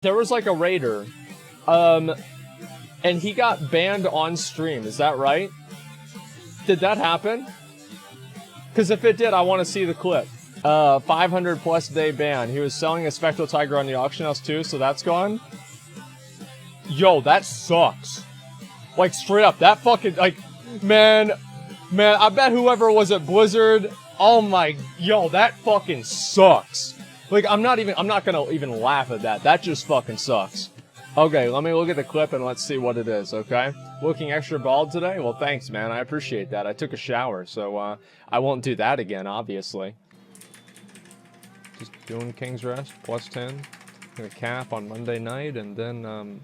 There was like a raider, and he got banned on stream. Is that right? Did that happen? Because if it did, I want to see the clip. 500 plus day ban. He was selling a spectral tiger on the auction house too, so that's gone. Yo, that sucks. Like straight up, that fucking like, man, I bet whoever was at Blizzard. Oh my, yo, that fucking sucks. Like, I'm not gonna even laugh at that. That just fucking sucks. Okay, let me look at the clip and let's see what it is, okay? Looking extra bald today? Well, thanks, man. I appreciate that. I took a shower, so, I won't do that again, obviously. Just doing King's Rest, plus 10. Gonna cap on Monday night, and then,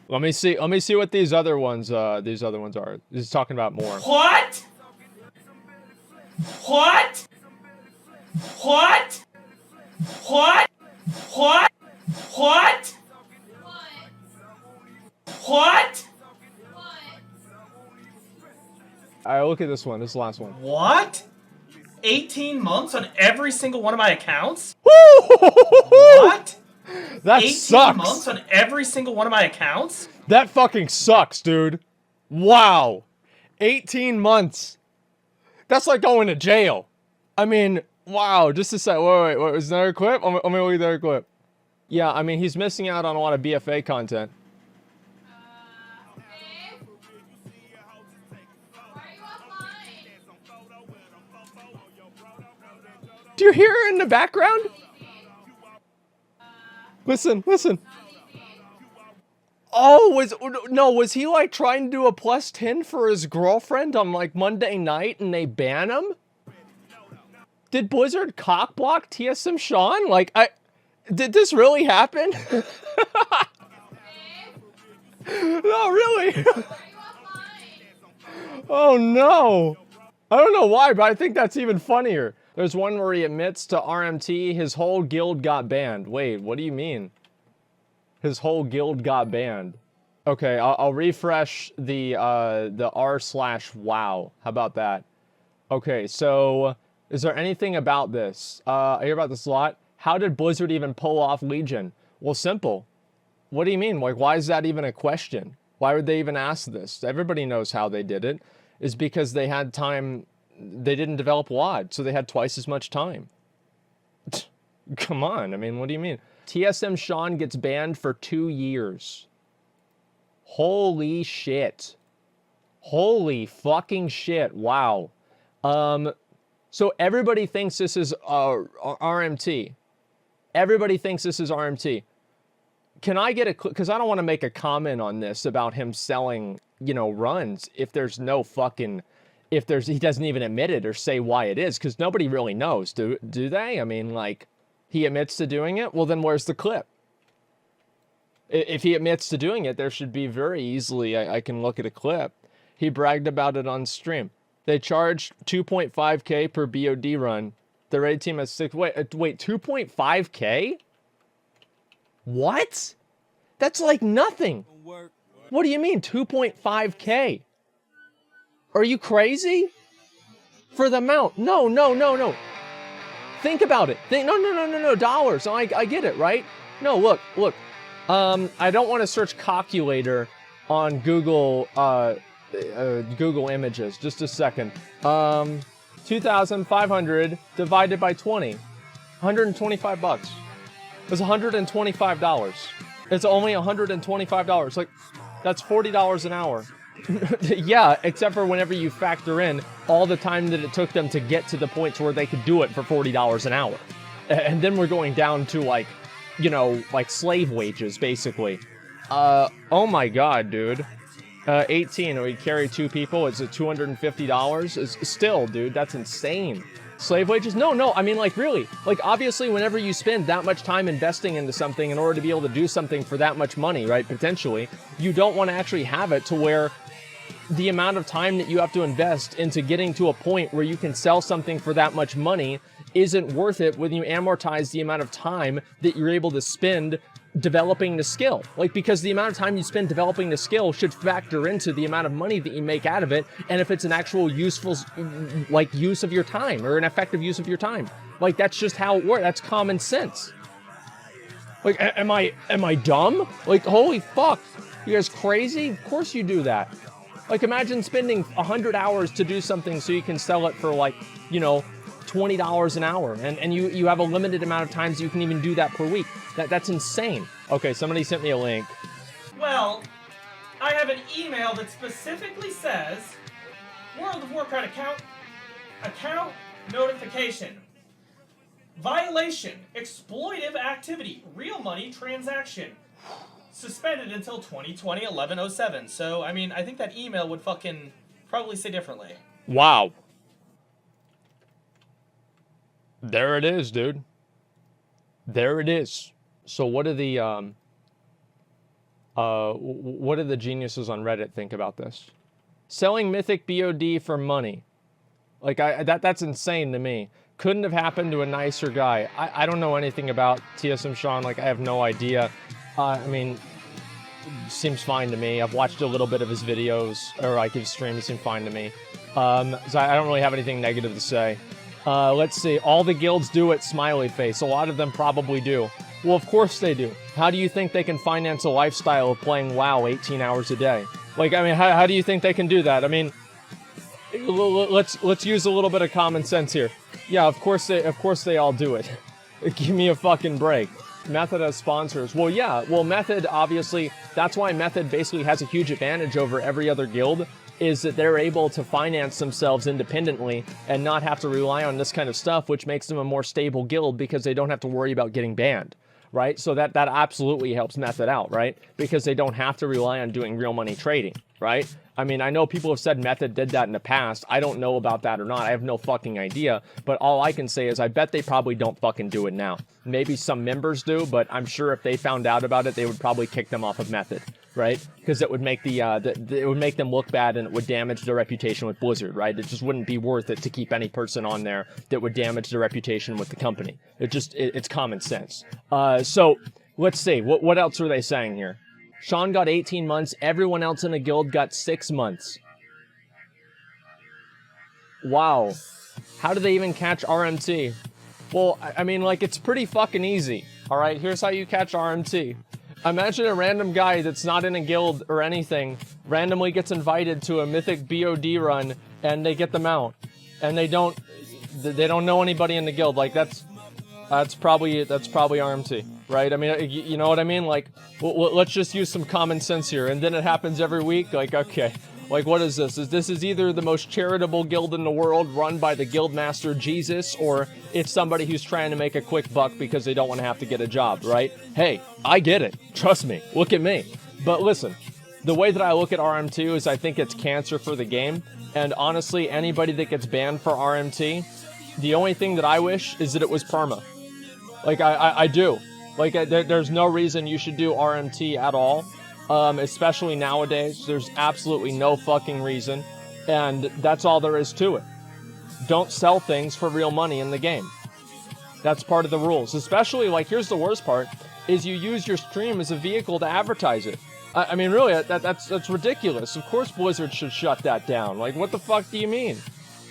Let me see what these other ones are. This is talking about more. What? What? What? What? What? What? What? Alright, look at this one. This is the last one. What? 18 months on every single one of my accounts? What? That 18 sucks. months on every single one of my accounts? That fucking sucks, dude. Wow. 18 months. That's like going to jail. I mean, wow. Just a sec. Wait. Was there a clip? Let me look at that clip. Yeah, I mean, he's missing out on a lot of BFA content. Do you hear her in the background? Listen. Oh, was he like trying to do a plus 10 for his girlfriend on like Monday night and they ban him? Did Blizzard cockblock TSMSean? Like, did this really happen? No, really? Oh no. I don't know why, but I think that's even funnier. There's one where he admits to RMT his whole guild got banned. Wait, what do you mean? His whole guild got banned. Okay, I'll refresh the r/wow. How about that? Okay, so is there anything about this? I hear about this a lot. How did Blizzard even pull off Legion? Well, simple. What do you mean? Like, why is that even a question? Why would they even ask this? Everybody knows how they did it. It's because they had time. They didn't develop WoD, so they had twice as much time. Come on, I mean, what do you mean? TSMSean gets banned for 2 years. Holy shit. Holy fucking shit. Wow. So everybody thinks this is RMT. Everybody thinks this is RMT. Can I get a... Because I don't want to make a comment on this about him selling, you know, runs if there's no fucking... He doesn't even admit it or say why it is, because nobody really knows, do they? I mean, like, he admits to doing it? Well, then where's the clip? If he admits to doing it, there should be very easily, I can look at a clip. He bragged about it on stream. They charged 2.5K per BOD run. The raid team has 6... Wait, 2.5K? What? That's like nothing. What do you mean, 2.5K? Are you crazy? For the amount? No. Think about it. No, dollars. I get it, right? No, look. I don't want to search calculator on Google, Google Images. Just a second. 2,500 divided by 20. 125 bucks. It's $125. It's only $125. Like, that's $40 an hour. Yeah, except for whenever you factor in all the time that it took them to get to the point where they could do it for $40 an hour. And then we're going down to, like, you know, like slave wages, basically. Oh my god, dude. 18, we carry 2 people, it's at $250. It's still, dude, that's insane. Slave wages? No, I mean, like, really. Like, obviously, whenever you spend that much time investing into something in order to be able to do something for that much money, right, potentially, you don't want to actually have it to where the amount of time that you have to invest into getting to a point where you can sell something for that much money isn't worth it when you amortize the amount of time that you're able to spend developing the skill. Like, because the amount of time you spend developing the skill should factor into the amount of money that you make out of it, and if it's an actual useful, like, use of your time, or an effective use of your time. Like, that's just how it works. That's common sense. Like, am I dumb? Like, holy fuck. You guys crazy? Of course you do that. Like, imagine spending 100 hours to do something so you can sell it for, like, you know, $20 an hour. And you have a limited amount of times you can even do that per week. That's insane. Okay, somebody sent me a link. Well, I have an email that specifically says, World of Warcraft account notification. Violation, exploitive activity, real money transaction. Suspended until 2020-11/07. So, I mean, I think that email would fucking probably say differently. Wow. There it is, dude. There it is. So what do the geniuses on Reddit think about this? Selling mythic BOD for money. Like, that's insane to me. Couldn't have happened to a nicer guy. I don't know anything about TSMSean. Like, I have no idea. I mean, seems fine to me. I've watched a little bit of his videos, or like his stream. He seemed fine to me. So I don't really have anything negative to say. Let's see. All the guilds do it, smiley face. A lot of them probably do. Well, of course they do. How do you think they can finance a lifestyle of playing WoW 18 hours a day? Like, I mean, how do you think they can do that? I mean, let's use a little bit of common sense here. Yeah, of course they all do it. Give me a fucking break. Method as sponsors. Well, yeah. Well, Method, obviously, that's why Method basically has a huge advantage over every other guild, is that they're able to finance themselves independently and not have to rely on this kind of stuff, which makes them a more stable guild because they don't have to worry about getting banned, right? So that absolutely helps Method out, right? Because they don't have to rely on doing real money trading, right? I mean, I know people have said Method did that in the past. I don't know about that or not. I have no fucking idea. But all I can say is I bet they probably don't fucking do it now. Maybe some members do, but I'm sure if they found out about it, they would probably kick them off of Method, right? Because it would make it would make them look bad and it would damage their reputation with Blizzard, right? It just wouldn't be worth it to keep any person on there that would damage their reputation with the company. It's common sense. So let's see. What else are they saying here? Sean got 18 months. Everyone else in the guild got 6 months. Wow. How do they even catch RMT? Well, I mean, like, it's pretty fucking easy. All right, here's how you catch RMT. Imagine a random guy that's not in a guild or anything randomly gets invited to a mythic BOD run and they get the mount. And they don't know anybody in the guild. Like, that's probably RMT, right? I mean, you know what I mean? Like, let's just use some common sense here. And then it happens every week. Like, okay, like, what is this? This is either the most charitable guild in the world run by the guild master Jesus, or it's somebody who's trying to make a quick buck because they don't want to have to get a job, right? Hey, I get it. Trust me. Look at me. But listen, the way that I look at RM2 is I think it's cancer for the game. And honestly, anybody that gets banned for RMT, the only thing that I wish is that it was perma. Like, I do. Like, there's no reason you should do RMT at all. Especially nowadays. There's absolutely no fucking reason. And that's all there is to it. Don't sell things for real money in the game. That's part of the rules. Especially, like, here's the worst part, is you use your stream as a vehicle to advertise it. I mean, really, that's ridiculous. Of course Blizzard should shut that down. Like, what the fuck do you mean?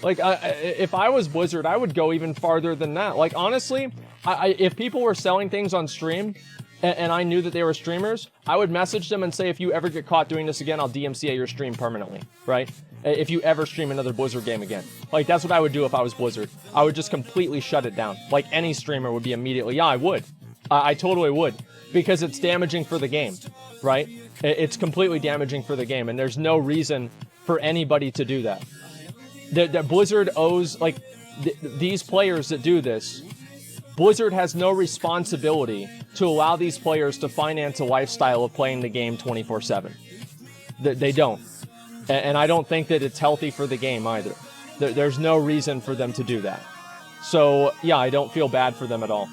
Like, if I was Blizzard, I would go even farther than that. Like, honestly, if people were selling things on stream, and I knew that they were streamers, I would message them and say, if you ever get caught doing this again, I'll DMCA your stream permanently, right? If you ever stream another Blizzard game again. Like, that's what I would do if I was Blizzard. I would just completely shut it down. Like, any streamer would be immediately, yeah, I would. I totally would. Because it's damaging for the game, right? It's completely damaging for the game, and there's no reason for anybody to do that. The Blizzard owes, like, these players that do this, Blizzard has no responsibility to allow these players to finance a lifestyle of playing the game 24/7. They don't. And I don't think that it's healthy for the game either. There's no reason for them to do that. So, yeah, I don't feel bad for them at all.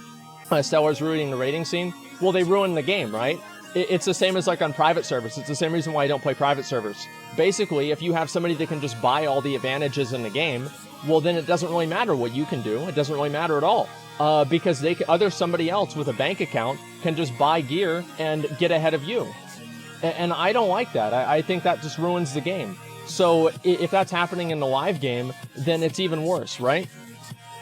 Stellar's ruining the rating scene. Well, they ruined the game, right? It's the same as, like, on private servers. It's the same reason why I don't play private servers. Basically, if you have somebody that can just buy all the advantages in the game, well, then it doesn't really matter what you can do. It doesn't really matter at all. Because somebody else with a bank account can just buy gear and get ahead of you. And I don't like that. I think that just ruins the game. So if that's happening in the live game, then it's even worse, right?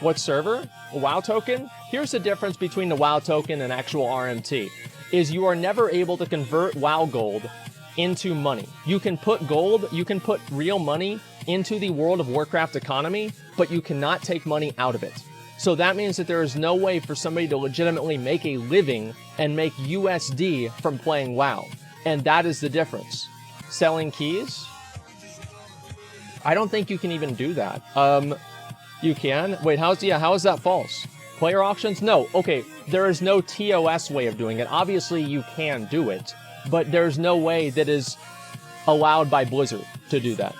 What server? A WoW token? Here's the difference between the WoW token and actual RMT, is you are never able to convert WoW gold into money. You can put gold, you can put real money into the World of Warcraft economy, but you cannot take money out of it. So that means that there is no way for somebody to legitimately make a living and make USD from playing WoW. And that is the difference. Selling keys? I don't think you can even do that. You can? Wait, how is that false? Player auctions? No. Okay, there is no TOS way of doing it. Obviously, you can do it, but there's no way that is allowed by Blizzard to do that.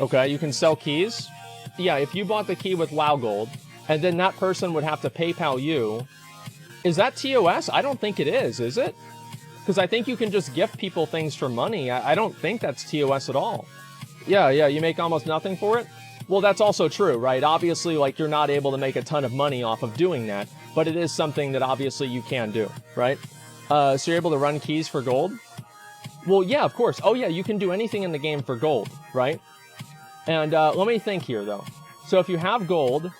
Okay, you can sell keys. Yeah, if you bought the key with WoW Gold, and then that person would have to PayPal you. Is that TOS? I don't think it is it? Because I think you can just gift people things for money. I don't think that's TOS at all. Yeah, you make almost nothing for it? Well, that's also true, right? Obviously, like, you're not able to make a ton of money off of doing that, but it is something that obviously you can do, right? So you're able to run keys for gold? Well, yeah, of course. Oh, yeah, you can do anything in the game for gold, right? And let me think here, though. So if you have gold...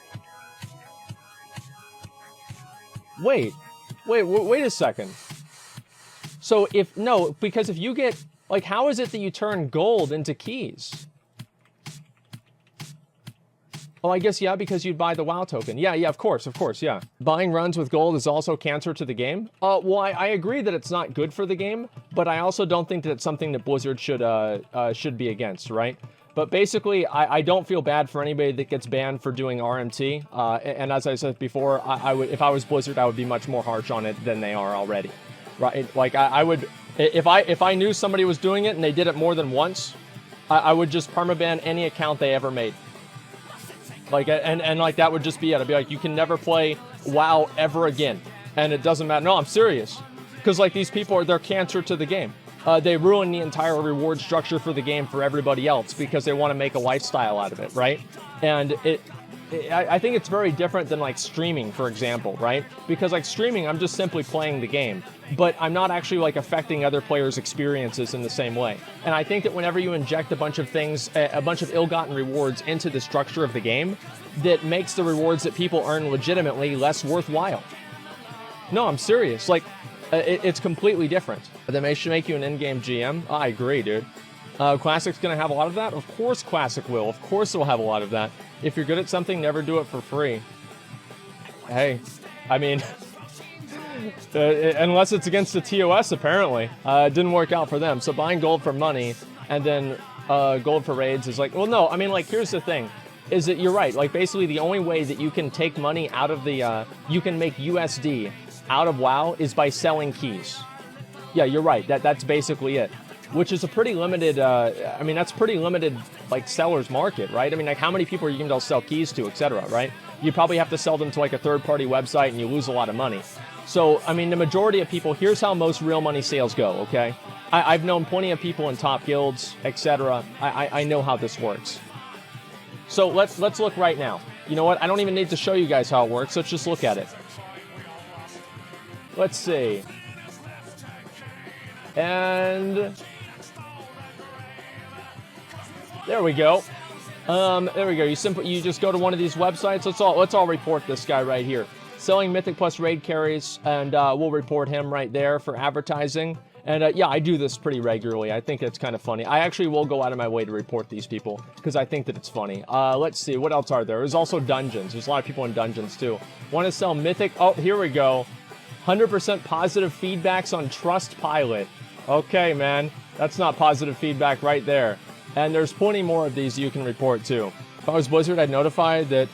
Wait a second. So because if you get... Like, how is it that you turn gold into keys? Oh, I guess, yeah, because you'd buy the WoW token. Yeah, of course, yeah. Buying runs with gold is also cancer to the game. Well, I agree that it's not good for the game, but I also don't think that it's something that Blizzard should be against, right? But basically, I don't feel bad for anybody that gets banned for doing RMT. And as I said before, I would, if I was Blizzard, I would be much more harsh on it than they are already, right? Like, I would, if I knew somebody was doing it and they did it more than once, I would just permaban any account they ever made. Like, and like, that would just be it. I'd be like, you can never play WoW ever again. And it doesn't matter. No, I'm serious. Because, like, these people they're cancer to the game. They ruin the entire reward structure for the game for everybody else because they want to make a lifestyle out of it, right? And I think it's very different than, like, streaming, for example, right? Because, like, streaming, I'm just simply playing the game, but I'm not actually, like, affecting other players' experiences in the same way. And I think that whenever you inject a bunch of things, a bunch of ill-gotten rewards into the structure of the game, that makes the rewards that people earn legitimately less worthwhile. No, I'm serious. Like, it's completely different. They should make you an in-game GM. I agree, dude. Classic's gonna have a lot of that? Of course Classic will. Of course it will have a lot of that. If you're good at something, never do it for free. Hey, I mean, unless it's against the TOS, apparently. It didn't work out for them. So buying gold for money and then gold for raids is like, well, no, I mean, like, here's the thing. Is that you're right. Like, basically, the only way that you can take money out of the, you can make USD out of WoW is by selling keys. Yeah, you're right. That's basically it. Which is a pretty limited, I mean, that's pretty limited, like, seller's market, right? I mean, like, how many people are you going to sell keys to, etc., right? You probably have to sell them to, like, a third-party website, and you lose a lot of money. So, I mean, the majority of people, here's how most real money sales go, okay? I've known plenty of people in top guilds, etc. I know how this works. So let's look right now. You know what? I don't even need to show you guys how it works. Let's just look at it. Let's see. And there we go. There we go. You just go to one of these websites. Let's all report this guy right here. Selling Mythic plus raid carries, and we'll report him right there for advertising. And yeah, I do this pretty regularly. I think it's kind of funny. I actually will go out of my way to report these people because I think that it's funny. Let's see, what else are there? There's also dungeons. There's a lot of people in dungeons too. Want to sell Mythic? Oh, here we go. 100% positive feedbacks on Trustpilot. Okay, man. That's not positive feedback right there. And there's plenty more of these you can report too. If I was Blizzard, I'd notify that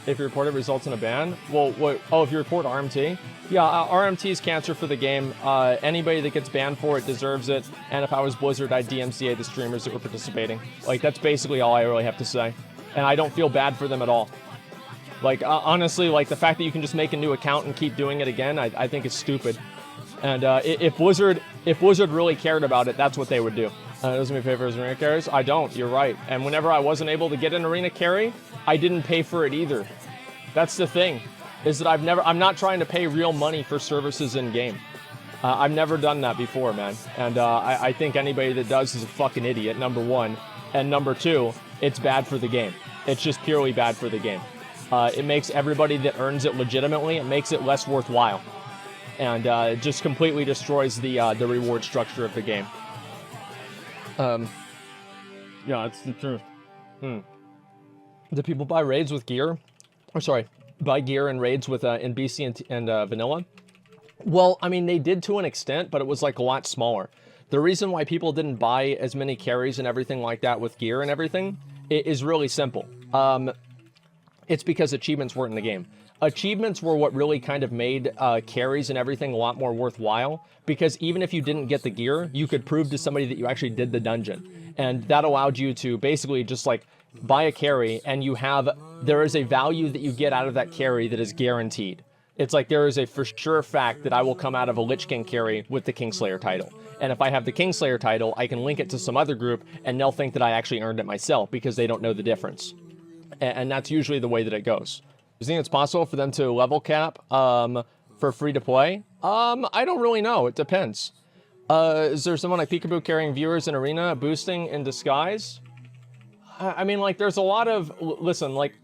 if you report it results in a ban. Well, what? Oh, if you report RMT? Yeah, RMT is cancer for the game. Anybody that gets banned for it deserves it. And if I was Blizzard, I'd DMCA the streamers that were participating. Like, that's basically all I really have to say. And I don't feel bad for them at all. Like, honestly, like, the fact that you can just make a new account and keep doing it again, I think is stupid. And if Blizzard really cared about it, that's what they would do. Doesn't me pay for his arena carries? I don't, you're right. And whenever I wasn't able to get an arena carry, I didn't pay for it either. That's the thing, is that I'm not trying to pay real money for services in game. I've never done that before, man. And I think anybody that does is a fucking idiot, number one. And number two, it's bad for the game. It's just purely bad for the game. It makes everybody that earns it legitimately, it makes it less worthwhile. And it just completely destroys the reward structure of the game. Yeah, it's the truth. Do people buy raids with gear? Or sorry, buy gear and raids with in BC and vanilla? Well, I mean, they did to an extent, but it was like a lot smaller. The reason why people didn't buy as many carries and everything like that with gear and everything is really simple. It's because achievements weren't in the game. Achievements were what really kind of made carries and everything a lot more worthwhile, because even if you didn't get the gear, you could prove to somebody that you actually did the dungeon. And that allowed you to basically just like buy a carry, and there is a value that you get out of that carry that is guaranteed. It's like there is a for sure fact that I will come out of a Lich King carry with the Kingslayer title. And if I have the Kingslayer title, I can link it to some other group, and they'll think that I actually earned it myself because they don't know the difference. And that's usually the way that it goes. Do you think it's possible for them to level cap for free to play? I don't really know. It depends. Is there someone like Peekaboo carrying viewers in Arena boosting in disguise? I mean, like, there's a lot of... Listen, like...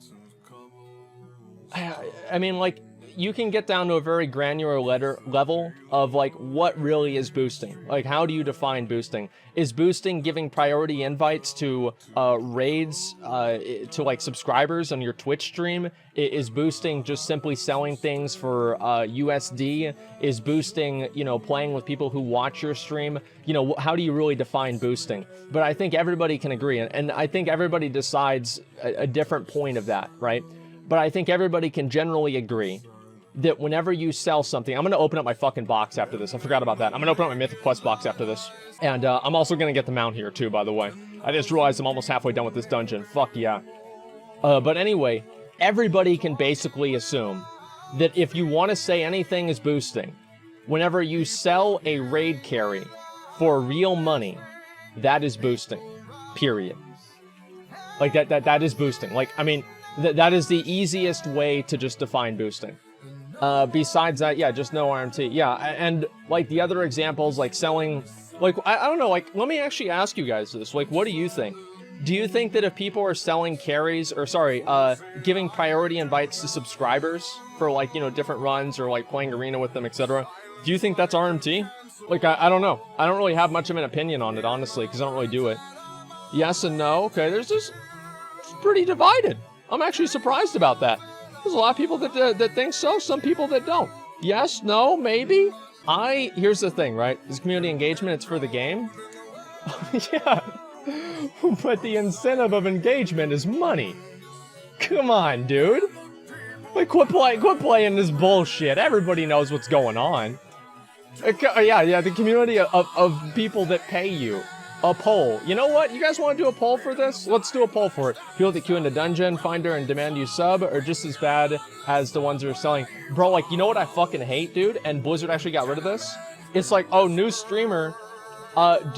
I mean, like, you can get down to a very granular level of, like, what really is boosting. Like, how do you define boosting? Is boosting giving priority invites to raids, to, like, subscribers on your Twitch stream? Is boosting just simply selling things for USD? Is boosting, you know, playing with people who watch your stream? You know, how do you really define boosting? But I think everybody can agree, and I think everybody decides a different point of that, right? But I think everybody can generally agree that whenever you sell something... I'm going to open up my fucking box after this. I forgot about that. I'm going to open up my Mythic Quest box after this. And I'm also going to get the mount here, too, by the way. I just realized I'm almost halfway done with this dungeon. Fuck yeah. But anyway, everybody can basically assume that if you want to say anything is boosting, whenever you sell a raid carry for real money, that is boosting. Period. Like, that is boosting. Like, I mean, that is the easiest way to just define boosting. Besides that, yeah, just no RMT. Yeah, and like the other examples, like selling, like, I don't know, like, let me actually ask you guys this. Like, what do you think? Do you think that if people are selling carries, or sorry, giving priority invites to subscribers for, like, you know, different runs or like playing arena with them, etc., do you think that's RMT? Like, I don't know. I don't really have much of an opinion on it, honestly, because I don't really do it. Yes and no. Okay, it's pretty divided. I'm actually surprised about that. There's a lot of people that think so, some people that don't. Yes, no, maybe. Here's the thing, right? This community engagement, it's for the game. Yeah. But the incentive of engagement is money. Come on, dude. Like, quit playing this bullshit. Everybody knows what's going on. Yeah, the community of people that pay you. A poll. You know what? You guys want to do a poll for this? Let's do a poll for it. People that queue in the dungeon, find her, and demand you sub are just as bad as the ones that are selling. Bro, like, you know what I fucking hate, dude? And Blizzard actually got rid of this? It's like, oh, new streamer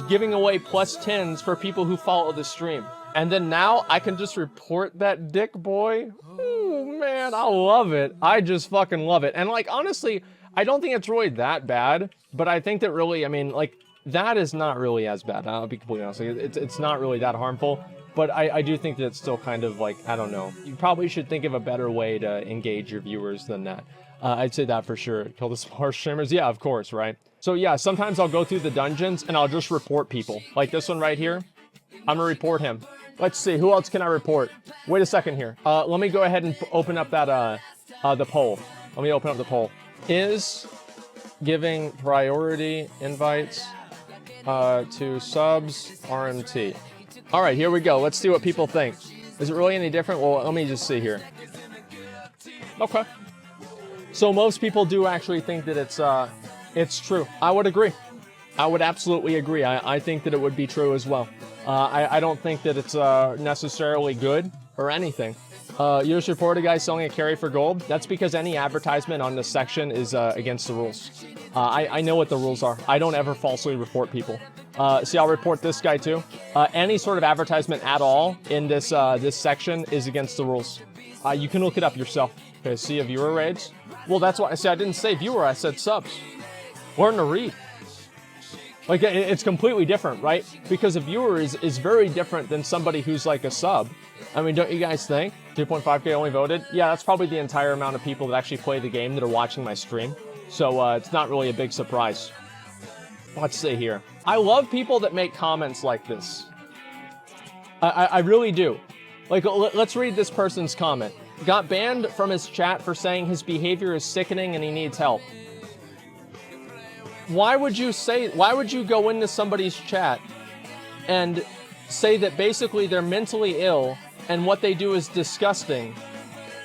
giving away plus 10s for people who follow the stream. And then now I can just report that dick boy? Ooh, man, I love it. I just fucking love it. And, like, honestly, I don't think it's really that bad. But I think that really, I mean, like, that is not really as bad. I'll be completely honest. It's not really that harmful, but I do think that it's still kind of like, I don't know. You probably should think of a better way to engage your viewers than that. I'd say that for sure. Kill the smart streamers. Yeah, of course, right? So yeah, sometimes I'll go through the dungeons and I'll just report people. Like this one right here. I'm gonna report him. Let's see, who else can I report? Wait a second here. Let me go ahead and open up that, the poll. Let me open up the poll. Is giving priority invites to subs RMT. All right, here we go. Let's see what people think. Is it really any different? Well, let me just see here. Okay. So most people do actually think that it's true. I would agree. I would absolutely agree. I think that it would be true as well. I don't think that it's necessarily good or anything. You just reported a guy selling a carry for gold. That's because any advertisement on this section is against the rules. I know what the rules are. I don't ever falsely report people. See, I'll report this guy too. Any sort of advertisement at all in this this section is against the rules. You can look it up yourself. Okay, see a viewer raids. Well, that's why I didn't say viewer. I said subs. Learn to read. Like, it's completely different, right? Because a viewer is very different than somebody who's like a sub. I mean, don't you guys think? 2.5K only voted? Yeah, that's probably the entire amount of people that actually play the game that are watching my stream. So it's not really a big surprise. Let's see here. I love people that make comments like this. I really do. Like, let's read this person's comment. Got banned from his chat for saying his behavior is sickening and he needs help. Why would you go into somebody's chat and say that basically they're mentally ill and what they do is disgusting,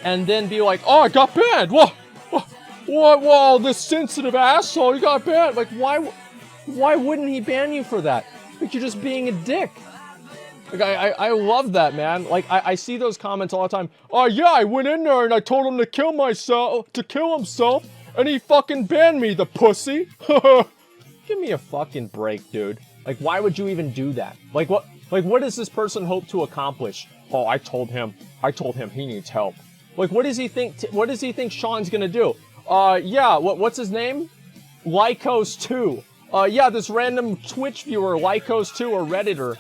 and then be like, oh, I got banned. Whoa, this sensitive asshole, you got banned. Like, why wouldn't he ban you for that? Like, you're just being a dick. Like, I love that, man. Like, I see those comments all the time. Oh, yeah, I went in there and I told him to kill himself, and he fucking banned me, the pussy. Give me a fucking break, dude. Like, why would you even do that? Like, what does this person hope to accomplish? Oh, I told him he needs help. Like, what does he think Sean's gonna do? Yeah, what's his name? Lycos2. Yeah, this random Twitch viewer, Lycos2 or Redditor,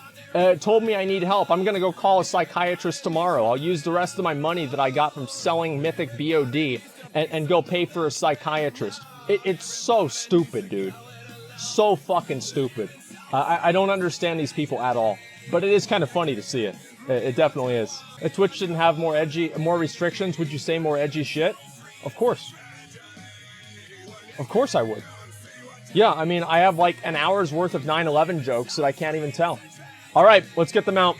told me I need help. I'm gonna go call a psychiatrist tomorrow. I'll use the rest of my money that I got from selling Mythic BOD and go pay for a psychiatrist. It's so stupid, dude. So fucking stupid. I don't understand these people at all. But it is kind of funny to see it. It definitely is. If Twitch didn't have more restrictions, would you say more edgy shit? Of course. Of course I would. Yeah, I mean, I have like an hour's worth of 9/11 jokes that I can't even tell. All right, let's get them out.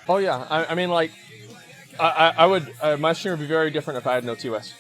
Oh yeah, I mean, like, I would, my stream would be very different if I had no TOS.